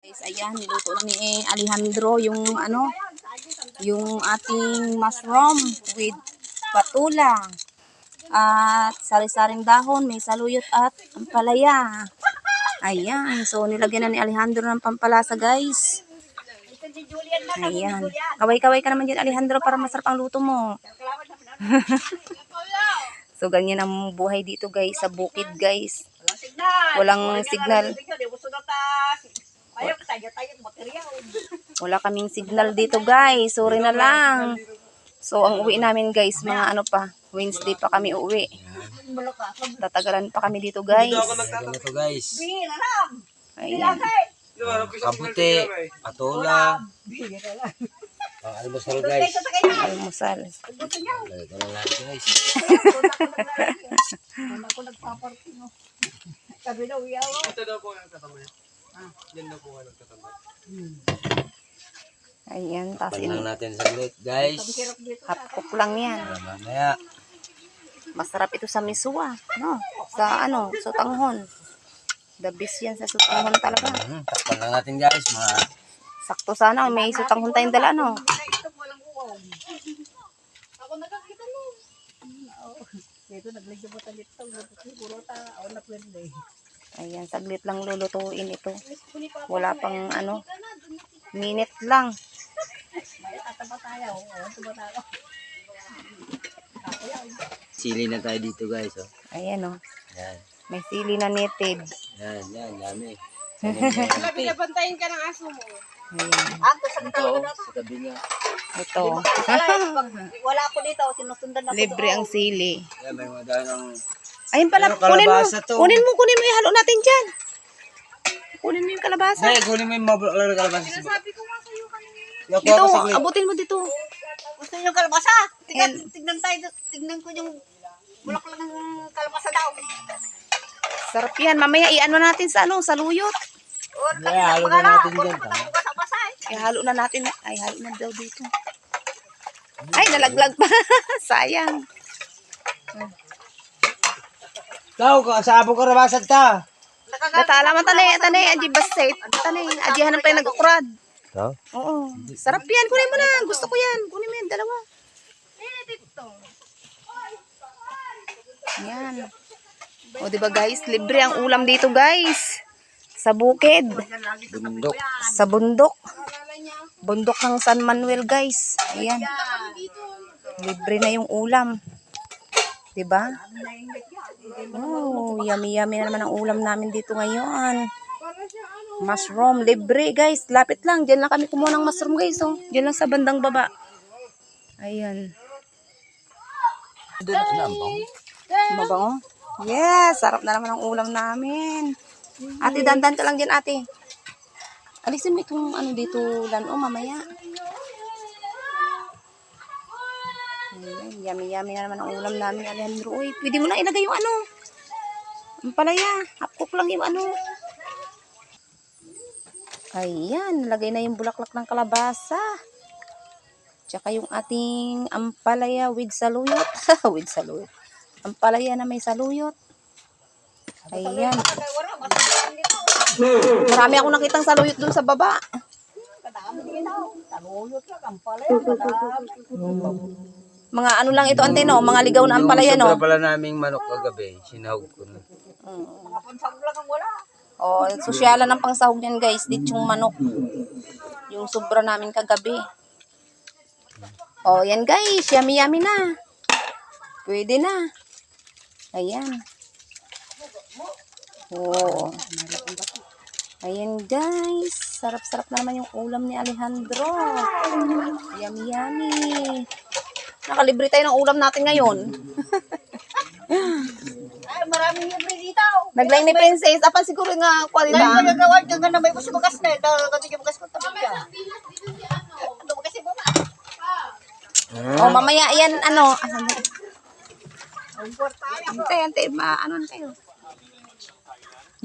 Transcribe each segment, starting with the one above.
Guys, ayan, niluto na ni Alejandro yung yung ating mushroom with patula at sari-saring dahon, may saluyot at ampalaya. Ayan, so nilagyan na ni Alejandro ng pampalasa, guys. Ayan, kaway-kaway ka naman dyan, Alejandro, para masarap ang luto mo. So ganyan ang buhay dito, guys, sa bukid, guys. Walang signal. Wala kaming signal dito, guys. Sorry na lang. So ang uwi namin, guys, mga ano pa, Wednesday pa kami uwi. Tatagalan pa kami dito, guys. Ganito, guys. Ayan. Kabuti, patula. Almusal, guys. Almusal. Ito na lahat, guys. Ito daw po yung katamay. Yan daw po yung katamay. Ayan, tapos Palang natin saglit, guys. hot cook lang yan. Mamaya. Masarap ito sa miswa, no? Sa sa tanghon. The best yan sa sutanghon talaga. Takpan lang natin, guys. Mga Sakto sana, may sutanghon tayong dala, no? Ako nakakita mo. Dito naglagyan mo talit to. Ako na pwede. Ayan, saglit lang lulutuin ito. Wala pang minute lang. sili na tayo dito, guys. Oh. Ayan, oh. Yan. May sili na native. Yan, yan. Dami. Pinabantayin ka ng aso mo. Ayan. Ito, oh, sa tabi niya. Ito. Wala ako dito. Sinusundan ako. Libre ang sili. Yan, may mga dahon ng... Ayun pala, Ano, kunin mo. kalabasa to. Kunin mo, ihalo natin dyan. Kunin mo yung kalabasa. Hey, kunin mo yung mabulok kalabasa. Sabi ko nga sa'yo kanina. Nakuha Dito, ko saglit. abutin mo dito. Gusto niyo kalabasa? Ayan. Tignan ko yung bulak lang ng kalabasa daw. Sarap yan. Mamaya iano natin sa saluyot. Yeah, halo na natin dyan. Basa-basa eh. Ihalo na natin. Ay, halo na daw dito. Ay, nalaglag pa. Sayang. Tao, saabo ko rabasag ta. Natala man tanay, aji basit. Tanay, aji hanap tayo nag-ukrad. Tao? Oo. Sarap yan. Kunin mo na. Gusto ko yan. Kunin mo yan. Dalawa. Yan. O, diba guys? Libre ang ulam dito, guys. Sa bukid. Bundok. Sa bundok. Bundok ng San Manuel, guys. Ayan. Libre na yung ulam. Diba? Oh, yummy-yummy na naman ang ulam namin dito ngayon. Mushroom. Libre, guys. Lapit lang. Diyan lang kami kumuha ng mushroom, guys. Oh. Diyan lang sa bandang baba. Ayan. Mabango? Yes. Sarap na naman ang ulam namin. Ate, dandan ka lang dyan, ate. Alisin mo itong dito, lano, mamaya. Ayan, yummy-yummy na naman ang ulam namin, Alejandro. Uy, pwede mo na ilagay yung ang palaya. Half cook lang yung Ayan, nalagay na yung bulaklak ng kalabasa. Tsaka yung ating ampalaya with saluyot. With saluyot. Ampalaya na may saluyot. Ayan. Marami akong nakitang saluyot dun sa baba. Mga lang ito, ante, no? Mga ligaw na ampalaya, no? Yung sobra pala naming manok kagabi, sinahog ko na. Oh, sosyalan ng pangsahog yan, guys. Dito yung manok. Yung sobra namin kagabi. Oh, yan, guys. Yummy-yummy na. Pwede na. Ayan. Oh. Ayan, guys. Sarap-sarap na naman yung ulam ni Alejandro. Yummy-yummy. Nakalibre tayo ng ulam natin ngayon. Ay, maraming libre dito. Nagline ni Princess. Apan siguro nga kwalita. Dahil magagawa ka nga na may bukas na. Dahil kasi yung bukas ko tabi ka. Ano bukas yung bukas? Oh, mamaya yan, asan na? Ante, tayo.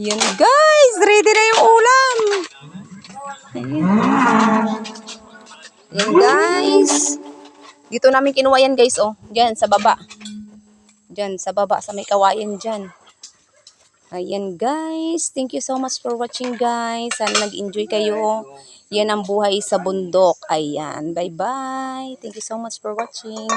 Yan, guys. Ready na yung ulam. Yan, guys. Dito namin kinuha yan, guys, oh. Diyan, sa baba. Diyan, sa baba, sa may kawayan dyan. Ayan guys, thank you so much for watching guys. Sana nag-enjoy kayo. Yan ang buhay sa bundok. Ayan, bye-bye. Thank you so much for watching.